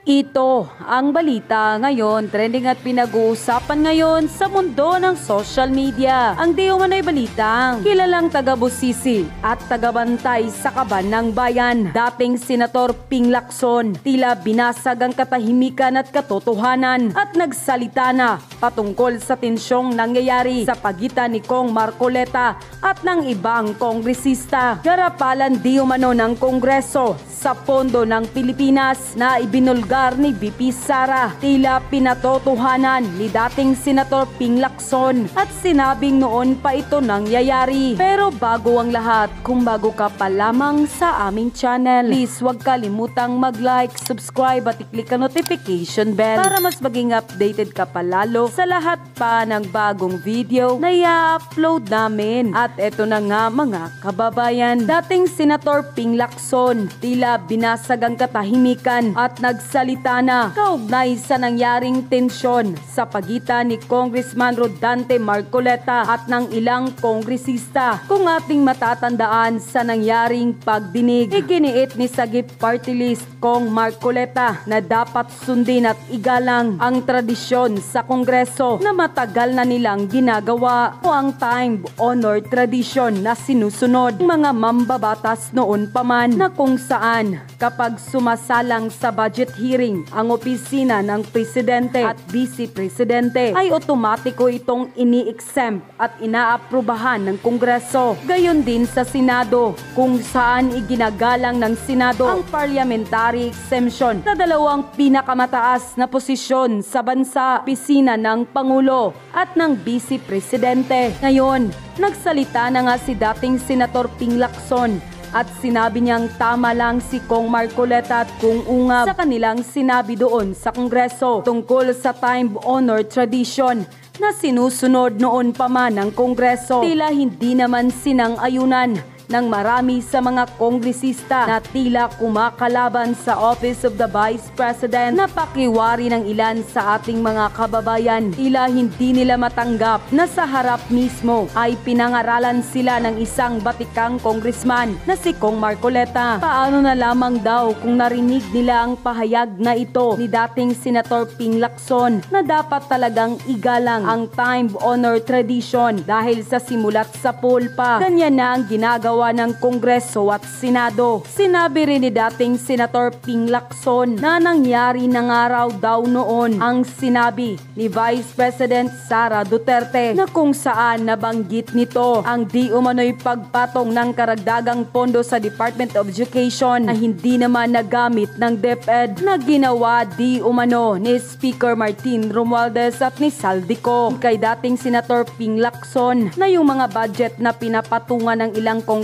Ito ang balita ngayon, trending at pinag-uusapan ngayon sa mundo ng social media. Ang di umano'y balitang kilalang taga-Busisi at taga-bantay sa kaban ng bayan, dating Senator Ping Lacson, tila binasag ang katahimikan at katotohanan at nagsalita na patungkol sa tensyong nangyayari sa pagitan ni Kong Marcoleta at ng ibang kongresista. Garapalan di umano ng Kongreso sa pondo ng Pilipinas na ibinulgar ni VP Sara, tila pinatotohanan ni dating Senator Ping Lacson at sinabing noon pa ito nangyayari. Pero bago ang lahat, kung bago ka pa lamang sa aming channel, please huwag kalimutang mag-like, subscribe at i-click ang notification bell para mas maging updated ka pa lalo sa lahat pa ng bagong video na i-upload namin. At eto na nga mga kababayan, dating Senator Ping Lacson, tila binasag ang katahimikan at nagsalita na kaugnay sa nangyaring tensyon sa pagitan ni Congressman Rodante Marcoleta at ng ilang kongresista. Kung ating matatandaan sa nangyaring pagdinig, iginiit ni Sagip Party List Kong Marcoleta na dapat sundin at igalang ang tradisyon sa Kongreso na matagal na nilang ginagawa o ang time-honored tradisyon na sinusunod ng mga mambabatas noon pa man, na kung saan kapag sumasalang sa budget hearing ang opisina ng presidente at vice presidente ay otomatiko itong ini-exempt at inaaprubahan ng Kongreso. Gayon din sa Senado, kung saan iginagalang ng Senado ang parliamentary exemption na dalawang pinakamataas na posisyon sa bansa, opisina ng Pangulo at ng vice presidente. Ngayon, nagsalita na nga si dating Senator Ping Lacson at sinabi niyang tama lang si Kong Marcoleta at Kung Ungab sa kanilang sinabi doon sa Kongreso tungkol sa time-honored tradition na sinusunod noon pa man ng Kongreso. Tila hindi naman sinang-ayunan ng marami sa mga kongresista na tila kumakalaban sa Office of the Vice President na pakiwari ng ilan sa ating mga kababayan. Tila hindi nila matanggap na sa harap mismo ay pinangaralan sila ng isang batikang congressman na si Kong Marcoleta. Paano na lamang daw kung narinig nila ang pahayag na ito ni dating Senator Ping Lacson na dapat talagang igalang ang time-honored tradition dahil sa simulat sa poll pa, ganyan na ang ginagawa ng Kongreso at Senado. Sinabi rin ni dating Senator Ping Lacson na nangyari na nga raw daw noon ang sinabi ni Vice President Sara Duterte na kung saan nabanggit nito ang di umano'y pagpatong ng karagdagang pondo sa Department of Education na hindi naman nagamit ng DepEd na ginawa di umano ni Speaker Martin Romualdez at ni Saldico. Kay dating Senator Ping Lacson na yung mga budget na pinapatungan ng ilang congressman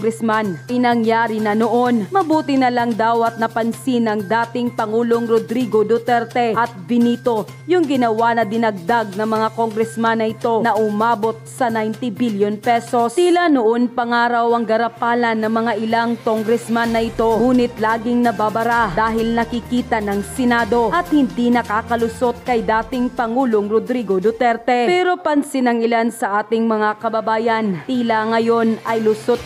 pinangyari na noon. Mabuti na lang daw at napansin ng dating Pangulong Rodrigo Duterte at Benito yung ginawa na dinagdag ng mga congressman na ito na umabot sa 90 billion pesos. Tila noon pangaraw ang garapalan ng mga ilang congressman na ito, ngunit laging nababara dahil nakikita ng Senado at hindi nakakalusot kay dating Pangulong Rodrigo Duterte. Pero pansin ng ilan sa ating mga kababayan, tila ngayon ay lusot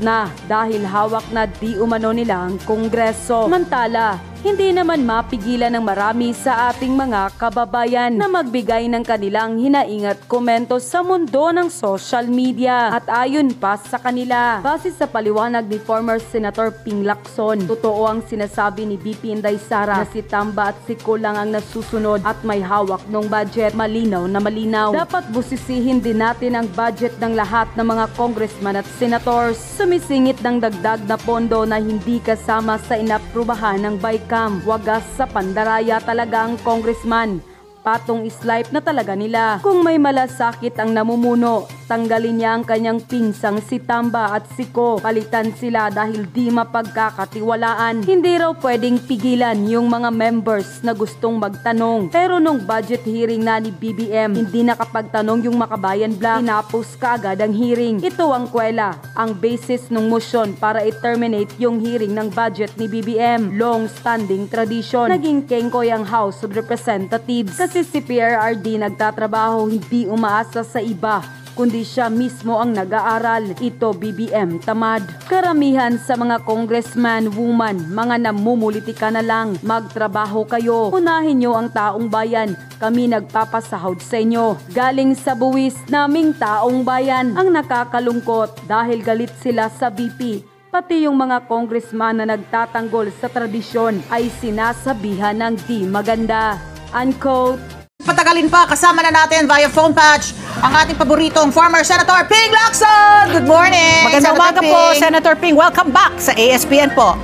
na dahil hawak na di umano nilang Kongreso. Mantala, hindi naman mapigilan ng marami sa ating mga kababayan na magbigay ng kanilang hinaing at komento sa mundo ng social media. At ayon pa sa kanila, base sa paliwanag ni former Senator Ping Lacson, totoo ang sinasabi ni VP Inday Sara na si Tamba at si Ko lang ang nasusunod at may hawak ng budget. Malinaw na malinaw. Dapat busisihin din natin ang budget ng lahat ng mga congressman at senators. Sumisingit ng dagdag na pondo na hindi kasama sa inaprubahan ng BICAM. Wagas sa pandaraya talaga ang congressman. Patong islipe na talaga nila. Kung may malasakit ang namumuno, tanggalin niya ang kanyang pinsang si Tamba at si Ko. Palitan sila dahil di mapagkakatiwalaan. Hindi raw pwedeng pigilan yung mga members na gustong magtanong. Pero nung budget hearing na ni BBM, hindi nakapagtanong yung Makabayan Black. Tinapos kaagad ang hearing. Ito ang kwela, ang basis ng motion para i-terminate yung hearing ng budget ni BBM. Long-standing tradition. Naging kengkoy ang House of Representatives kasi si PRRD nagtatrabaho, hindi umaasa sa iba kundi siya mismo ang nag-aaral. Ito BBM tamad. Karamihan sa mga congressman, woman, mga namumulitika na lang. Magtrabaho kayo. Unahin nyo ang taong bayan. Kami nagpapasahod sa inyo. Galing sa buwis naming taong bayan. Ang nakakalungkot dahil galit sila sa VP. Pati yung mga congressman na nagtatanggol sa tradisyon ay sinasabihan ng di maganda. Unquote. Patagalin pa, kasama na natin via phone patch ang ating paboritong former Senator Ping Lacson. Good morning! Magandang umaga po, Senator Ping. Welcome back sa ASPN po.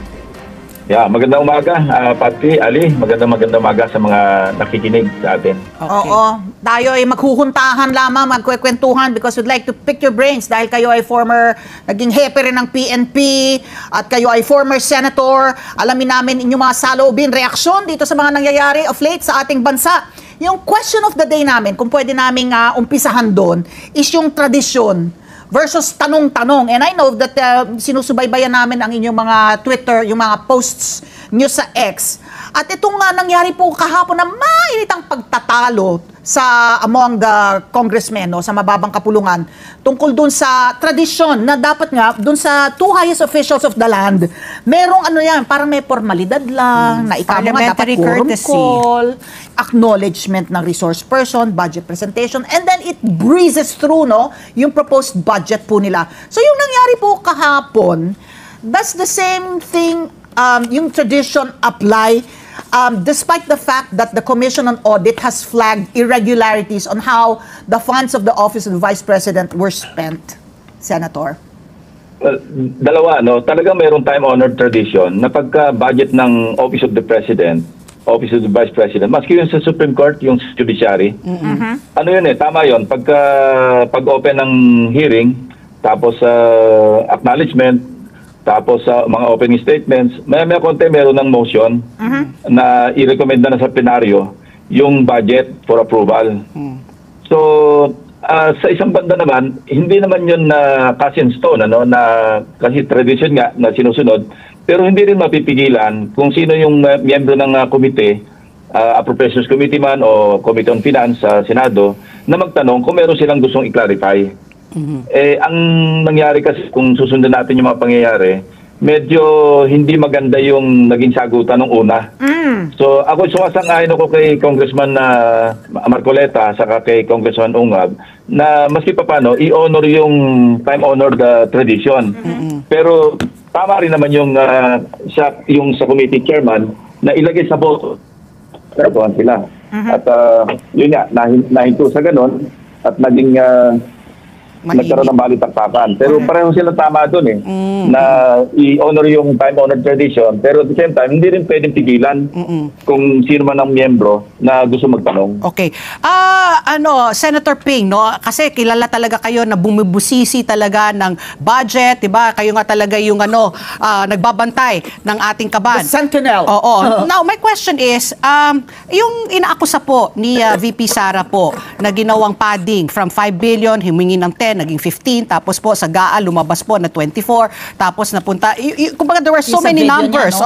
Yeah, magandang umaga, Pati, Ali. Magandang umaga sa mga nakikinig sa atin. Okay. Oo, tayo ay maghuhuntahan lamang, magkwekwentuhan because we'd like to pick your brains dahil kayo ay former, naging hepe rin ng PNP at kayo ay former senator. Alamin namin inyong mga saloobin, reaksyon dito sa mga nangyayari of late sa ating bansa. Yung question of the day namin, kung pwede naming umpisahan doon, is yung tradisyon versus tanong-tanong. And I know that sinusubaybayan namin ang inyong mga Twitter, yung mga posts nyo sa X. At itong nangyari po kahapon na mainitang pagtatalo sa among the congressmen, no, sa mababang kapulungan tungkol dun sa tradisyon na dapat nga dun sa two highest officials of the land merong parang may formalidad lang na ikaw nga dapat quorum call, acknowledgement ng resource person, budget presentation, and then it breezes through, no, yung proposed budget po nila. So yung nangyari po kahapon, does the same thing, yung tradition apply despite the fact that the Commission on Audit has flagged irregularities on how the funds of the Office of the Vice President were spent, Senator? Well, dalawa, no? Talagang mayroong time-honored tradition na pagka-budget ng Office of the President, Office of the Vice President, maski yun sa Supreme Court, yung judiciary, ano yun tama yun, pag-open ng hearing, tapos acknowledgement, tapos sa mga opening statements, may konti meron ng motion na i-recommend na sa plenaryo yung budget for approval. So, sa isang banda naman, hindi naman yun na cast in stone, na kasi tradition nga na sinusunod, pero hindi rin mapipigilan kung sino yung miyembro ng komite, Appropriations Committee man o Committee on Finance sa Senado, na magtanong kung meron silang gustong i-clarify. Ang nangyari kasi kung susundan natin yung mga pangyayari, medyo hindi maganda yung naging sagutan ng una. So ako sumasang-ayon ako kay Congressman Marcoleta saka kay Congressman Ungab na maski pa paano i-honor yung time-honored tradition. Pero tama rin naman yung sa committee chairman na ilagay sa boto. Pero sila. At yun nga, nahinto sa ganon at naging nagkaroon ng balitaktakan. Pero pareho sila tama doon na i-honor yung time-honored tradition. Pero at the same time, hindi rin pwedeng pigilan kung sino man ang miyembro na gusto magtanong. Okay. Senator Ping, no? Kasi kilala talaga kayo na bumibusisi talaga ng budget, 'di ba? Kayo nga talaga yung nagbabantay ng ating kaban. The Sentinel. Oo. Now, my question is, yung inaakusa po ni VP Sara po na ginawang padding from 5 billion, humingi ng 10, naging 15, tapos po sa GAA lumabas po na 24, tapos napunta, kumbaga there were so many numbers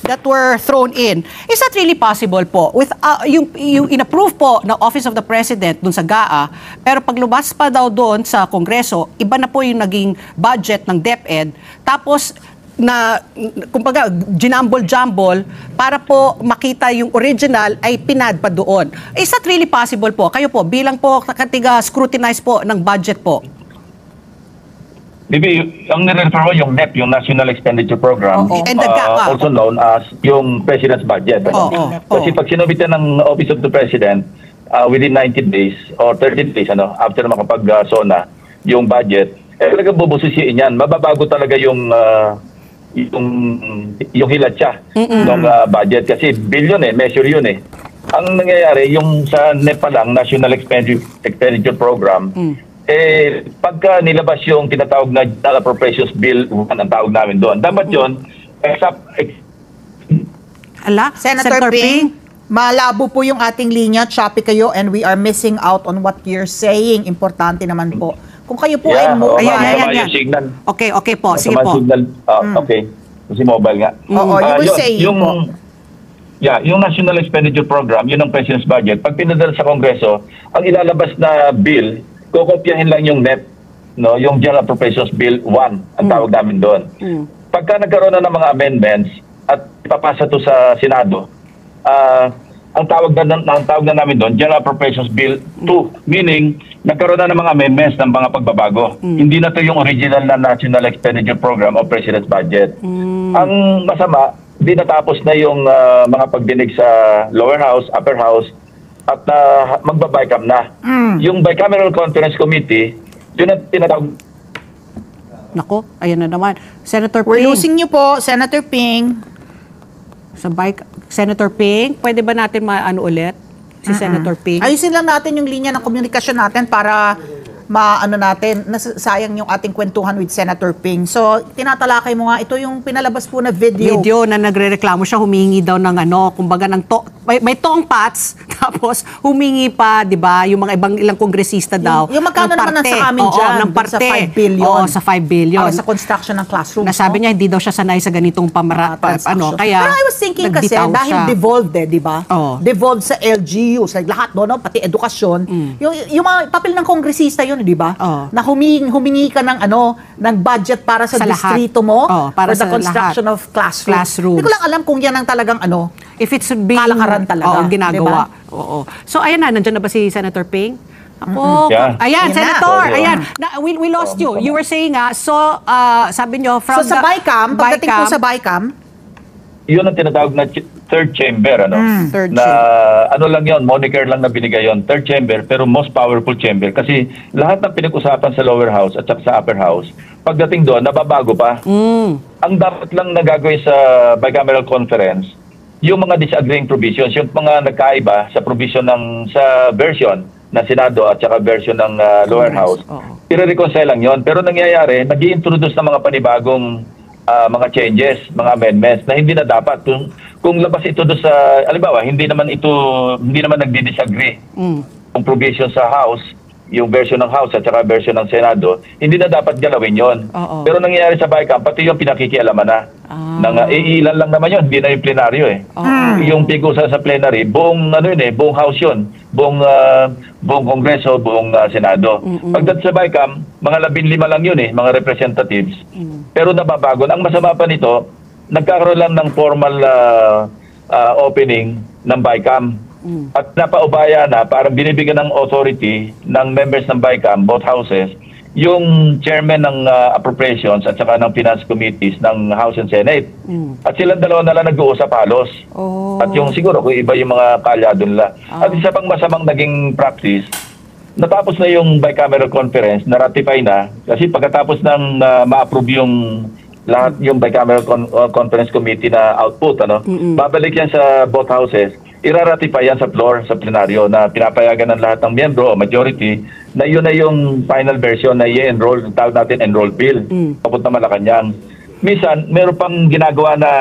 that were thrown in. Is that really possible po? With yung in-approve po ng Office of the President dun sa GAA, pero pag lumabas pa daw doon sa Kongreso, iba na po yung naging budget ng DepEd, tapos na kumbaga ginambol-jambol para po makita yung original ay pinad pa doon. Is that really possible po? Kayo po, bilang po katiga scrutinize po ng budget po. Bibi, ang nire-refer mo yung NEP, yung National Expenditure Program, And the GAA, also known as yung President's Budget. Kasi pag sinubitan ng Office of the President within 90 days or 30 days after makapag-SONA yung budget, talaga bubusisiin yan. Mababago talaga yung hilad siya ng budget kasi billion measure yun Ang nangyayari yung sa NEP pa lang, National Expenditure Program, pagka nilabas yung tinatawag na General Appropriations Bill 1 ang tawag namin doon. Dapat yun, Senator Ping, malabo po yung ating linya, choppy kayo, and we are missing out on what you're saying. Importante naman po. Kung kayo po ay ayan. Okay po, sige po. Okay, kasi mobile nga. You were saying po. Yung National Expenditure Program, yun ang President's Budget. Pag pinadala sa Kongreso, ang ilalabas na bill Kokopyahin lang yung NEP, no, yung General Appropriations Bill 1, ang tawag namin doon. Pagka nagkaroon na ng mga amendments at ipapasa to sa Senado, ang tawag na namin doon, General Appropriations Bill 2, meaning nagkaroon na ng mga amendments ng mga pagbabago. Hindi na to yung original na National Expenditure Program o President's Budget. Ang masama, di natapos na yung mga pagdinig sa lower house, upper house, at magbabaycam na. Yung Bicameral Conference Committee, yun ang tinatawag. Nako, ayan na naman. Senator We're Ping. losing you po, Senator Ping. Senator Ping, pwede ba natin maano ulit? Si Senator Ping. Ayusin lang natin yung linya ng komunikasyon natin para maano natin, nasayang yung ating kwentuhan with Senator Ping. So, tinatalakay mo nga, ito yung pinalabas po na video. Video na nagrereklamo siya, humingi daw ng kumbaga ng may tongpats, tapos humingi pa, di ba, yung mga ilang kongresista daw. Yung magkano ng naman parte. nasa amin Oo, dyan, ng dun parte. sa 5 billion. Oo, sa 5 billion. Para sa construction ng classrooms. Nasabi niya, hindi daw siya sanay sa ganitong Transaction. kaya Pero I was thinking kasi, nagbitaw dahil siya. devolved di ba? Oo. Devolved sa LGUs, like lahat no, pati edukasyon. Yung mga papel ng kongresista yun, di ba? Oo. Na humingi ka ng ng budget para sa lahat. distrito mo Para for the sa construction lahat. of classrooms. Classrooms. Hindi ko lang alam kung yan ang talagang If it's being kalakaran talaga, ginagawa. diba? Oo. So ayan na, nandiyan na ba si Senator Ping? Ako, Yeah. ayan, Ayan Senator, na. ayan. We lost you. You were saying sabi nyo from So sa BICAM, pagdating po sa BICAM, Yun ang tinatawag na third chamber, Third na ano lang yon, moniker lang na binigay yon, third chamber, pero most powerful chamber kasi lahat ng pinag-usapan sa lower house at sa upper house, pagdating doon nababago pa. Ang dapat lang nagagawin sa bicameral conference, yung mga disagreeing provisions, yung mga nagkaiba sa provision sa version ng Senado at saka version ng lower house, i-reconcile lang yon. Pero nangyayari, nag-i-introduce ng mga panibagong mga changes, mga amendments na hindi na dapat. Kung labas ito doon sa, halimbawa, hindi naman nagdi-disagree kung provision sa House, yung version ng House at saka version ng Senado, hindi na dapat galawin yon. Pero nangyayari sa BICAM, pati yung pinakikialaman na. Ilan lang naman yun, hindi na yung plenaryo Yung pag-usapan sa plenary, buong buong House yun, buong Kongreso, buong Senado. Pagdating sa BICAM, mga 15 lang yun mga representatives. Pero nababago. Ang masama pa nito, nagkakaroon lang ng formal opening ng BICAM. At napaubaya na, parang binibigyan ng authority ng members ng BICAM, both houses, yung chairman ng appropriations at saka ng finance committees ng House and Senate. At silang dalawa na lang nag-uusap halos. At yung siguro kung iba yung mga kalyado nila. At isa pang masamang naging practice, natapos na yung bicameral conference, na-ratify na, kasi pagkatapos ng ma-approve yung lahat yung bicameral conference committee na output, babalik yan sa both houses, ira-ratify yan sa floor, sa plenaryo, na pinapayagan ng lahat ng miyembro o majority na yun na yung final version na i-enroll, tawag natin enroll bill, papunta Malacanang. Minsan, meron pang ginagawa na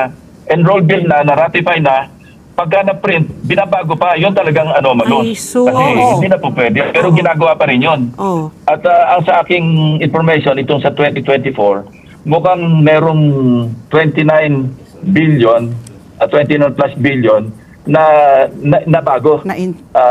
enroll bill na ratify na, pagka na-print, binabago pa, yun talagang anomalous. Kasi hindi na po pwede, pero ginagawa pa rin yun. At ang sa aking information, itong sa 2024, mukhang merong 29 billion, 29 plus billion, na bago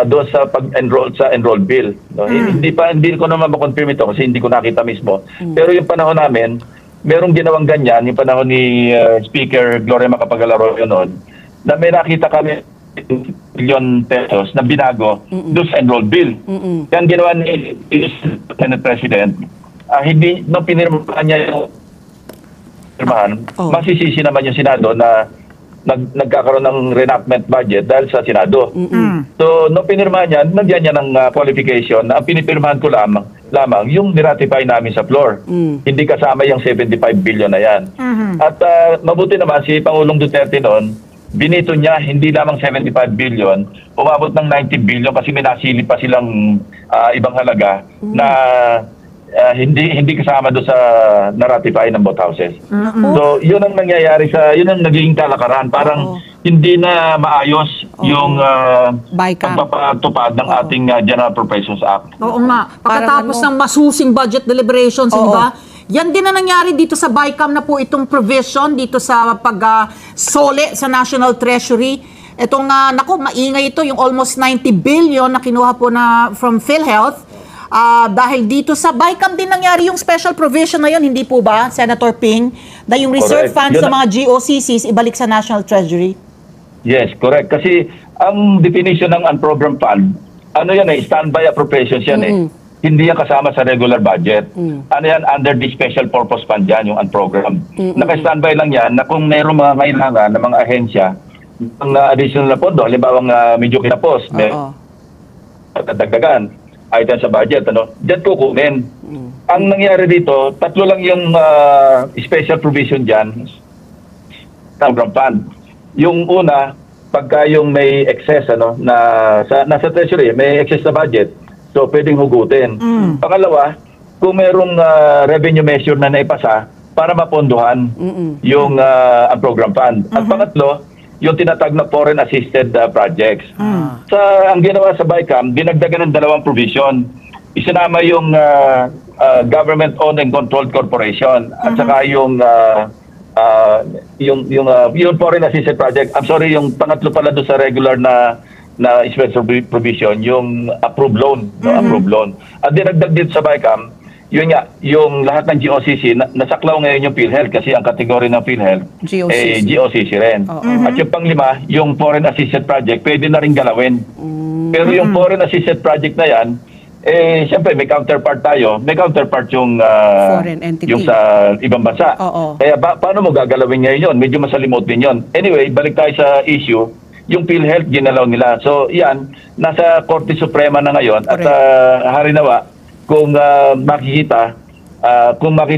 doon sa pag-enroll sa enroll bill. Hindi ko naman ma-confirm ito kasi hindi ko nakita mismo. Pero yung panahon namin, merong ginawang ganyan, yung panahon ni Speaker Gloria Macapagal-Arroyo noon, na may nakita kami billion pesos na binago doon sa enroll bill. Yan ginawa ni Senate President. Hindi, nung pinirmahan niya yung masisisi naman yung Senado na nagkakaroon ng reenactment budget dahil sa Senado. So, nung pinirmahan niya, nandiyan niya ng qualification na ang pinipirmahan ko lamang yung niratify namin sa floor. Hindi kasama yung 75 billion na yan. At mabuti naman si Pangulong Duterte noon, binito niya hindi lamang 75 billion, umabot ng 90 billion kasi may nasilip pa silang ibang halaga na hindi kasama doon sa na-ratify ng both houses. So, yun ang nangyayari yun ang naging kalakaran. Parang hindi na maayos yung pagpapatupad ng ating General Appropriations Act. Oo nga. Pagkatapos ng masusing budget deliberations, di ba? Yan din na nangyari dito sa BICAM na po itong provision dito sa pag-sole sa National Treasury. Itong, maingay ito, yung almost 90 billion na kinuha po na from PhilHealth. Dahil dito sa BICAM din nangyari yung special provision na yun, hindi po ba, Senator Ping? Na yung reserve Correct. funds Yun sa mga GOCCs ibalik sa National Treasury? Yes, correct. Kasi ang definition ng unprogrammed fund, ano yan standby appropriations yan Hindi yan kasama sa regular budget. Ano yan, under the special purpose fund yan, yung unprogrammed. Naka-standby lang yan na kung mayroong mga kailangan ng mga ahensya ng additional na pondo, halimbawa medyo kinapos, may dagdagan, item sa budget, dyan kukunin. Ang nangyari dito, tatlo lang yung special provision dyan, unprogrammed fund. Yung una, pagka yung may excess, nasa treasury, may excess na budget, so, pwedeng hugutin. Pangalawa, kung merong revenue measure na naipasa para mapondohan yung program fund. At pangatlo, yung tinatag na foreign assisted projects. Ang ginawa sa BICAM, dinagdagan ng dalawang provision. Isinama yung government-owned and controlled corporation at saka yung foreign assisted project. I'm sorry, yung pangatlo pala doon sa regular na special provision, yung approved loan, approved loan. At dinagdag dito sa BICAM, yun nga, yung lahat ng GOCC, nasaklaw ngayon yung PhilHealth kasi ang kategory ng PhilHealth GOCC rin. At yung panglima, yung foreign assisted project, pwede na rin galawin. Pero yung foreign assisted project na yan, siyempre may counterpart tayo. May counterpart yung foreign entity, yung sa ibang bansa. Kaya paano mo gagalawin ngayon yun? Medyo masalimot din yun. Anyway, balik tayo sa issue. Yung PhilHealth, ginalaw nila. So, yan, nasa Korte Suprema na ngayon. At harinawa, kung makikita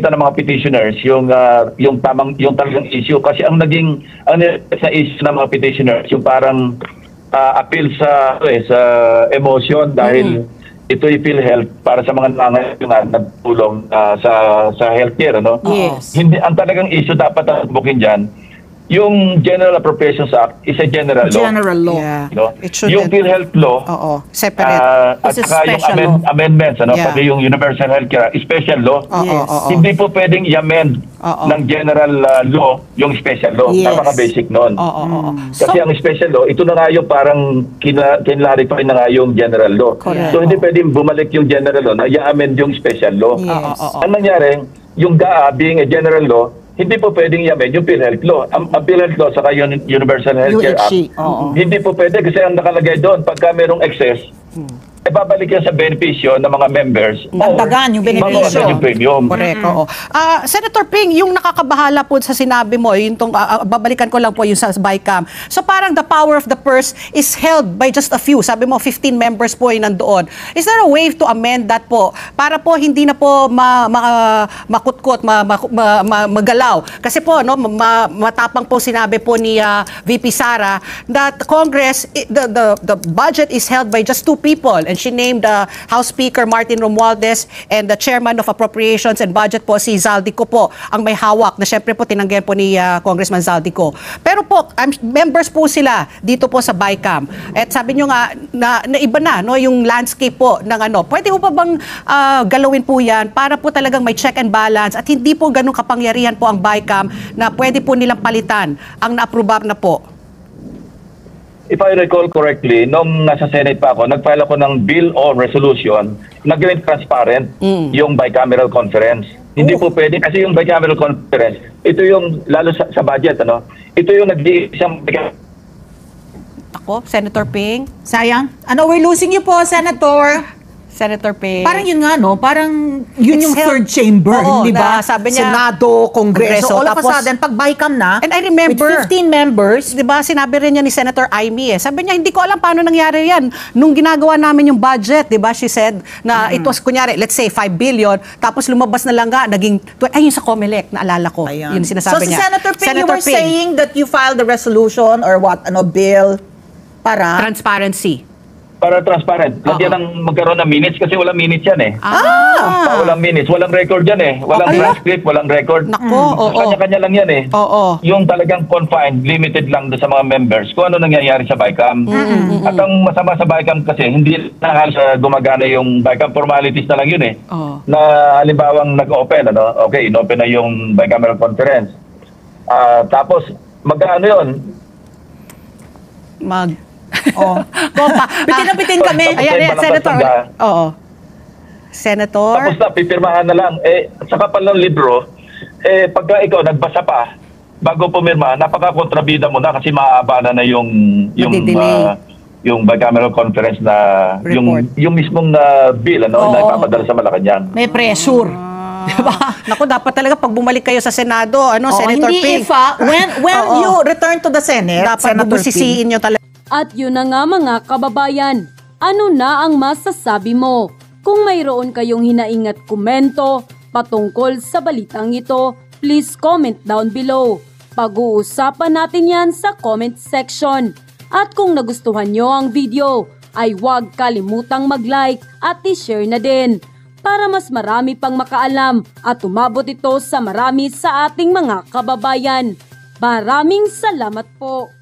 ng mga petitioners, yung talagang issue. Kasi ang sa issue ng mga petitioners, yung parang appeal sa emotion dahil ito yung PhilHealth para sa mga nangangailangan na tulong sa healthcare. Yes. Hindi, ang talagang issue dapat ang bukin dyan, yung General Appropriations Act is a general law. General law. Yeah. Yung PhilHealth law, separate. at saka yung amendments, pati yung Universal Healthcare, special law. Hindi po pwedeng i-amend ng general law yung special law. Yes. Napaka-basic nun. Kasi ang special law, ito na nga yung parang kinlarify na nga yung general law. Correct. So hindi pwedeng bumalik yung general law na i-amend yung special law. Yes. Ang nangyari, yung GAA being a general law, hindi po pwedeng i-amend yung PhilHealth law. Ang PhilHealth law saka yung Universal Healthcare Act, hindi po pwede kasi ang nakalagay doon, pagka merong excess, babalik yan sa benepisyo ng mga members. Dagdagan yung benepisyo. Yung premium. Correct, oo. Senator Ping, yung nakakabahala po sa sinabi mo, yung babalikan ko lang po yung sa BICAM. So parang the power of the purse is held by just a few. Sabi mo, 15 members po yung nandoon. Is there a way to amend that po? Para po hindi na po makutkot, magalaw. Kasi po, matapang po sinabi po ni VP Sara that Congress, the budget is held by just two people. And she named House Speaker Martin Romualdez and the Chairman of Appropriations and Budget po si Zaldico po ang may hawak na syempre po tinanggihan po ni Congressman Zaldico. Pero po, members po sila dito po sa BICAM. At sabi nyo nga na iba na yung landscape po ng Pwede po pa bang galawin po yan para po talagang may check and balance at hindi po ganun kapangyarihan po ang BICAM na pwede po nilang palitan ang na-approve na po? If I recall correctly, nung nasa Senate pa ako, nag-file ako ng bill or resolution na gawin transparent yung bicameral conference. Hindi po pwede kasi yung bicameral conference, ito yung, lalo sa budget, ito yung nag-iisang Ako, Senator Ping? Sayang. We're losing you po, Senator. Senator Ping. Parang yun nga, parang yun It's yung held. third chamber, Oo, di ba? sabi niya, Senado, Kongreso, all of a tapos- sudden, pag BICAM na, And I remember, with 15 members, di ba, sinabi rin niya ni Senator Amy Sabi niya, hindi ko alam paano nangyari yan. Nung ginagawa namin yung budget, di ba, she said, na it was, kunyari, let's say, 5 billion, tapos lumabas na lang nga, naging, yun sa COMELEC, naalala ko. Ayan. Yun sinasabi so, niya. So, Senator Ping, you Senator were saying that you filed a resolution or what, bill para... Transparency. para transparent. Lagyan ng magkaroon ng minutes kasi walang minutes yan eh. Walang minutes, walang record yan eh. Walang transcript, walang record. Nako, Kanya-kanya lang yan eh. Yung talagang confined, limited lang sa mga members kung ano nangyayari sa BICAM. At ang masama sa BICAM kasi, hindi na halos gumagana yung BICAM. Formalities na lang yun eh. Na halimbawang nag-open, okay, in-open na yung bicameral conference. Tapos, magkano yun? Bitin na bitin kami. Ayan, Senator. Senator? Tapos na, pipirmahan na lang. Sa kapal ng libro, pagka ikaw nagbasa pa, bago pumirma, napaka-kontrabida mo na kasi maaaba na yung Madidelay. yung bicameral conference na Report. yung mismong bill na ipapadala sa Malacanang. May pressure. Diba? Naku, dapat talaga pag bumalik kayo sa Senado, Senator hindi Ping. when you return to the Senate, Dapat Senator bubusisiin nyo talaga. At yun na nga mga kababayan, ano na ang masasabi mo? Kung mayroon kayong hinaing at komento patungkol sa balitang ito, please comment down below. Pag-uusapan natin yan sa comment section. At kung nagustuhan nyo ang video, ay huwag kalimutang mag-like at i-share na din para mas marami pang makaalam at umabot ito sa marami sa ating mga kababayan. Maraming salamat po!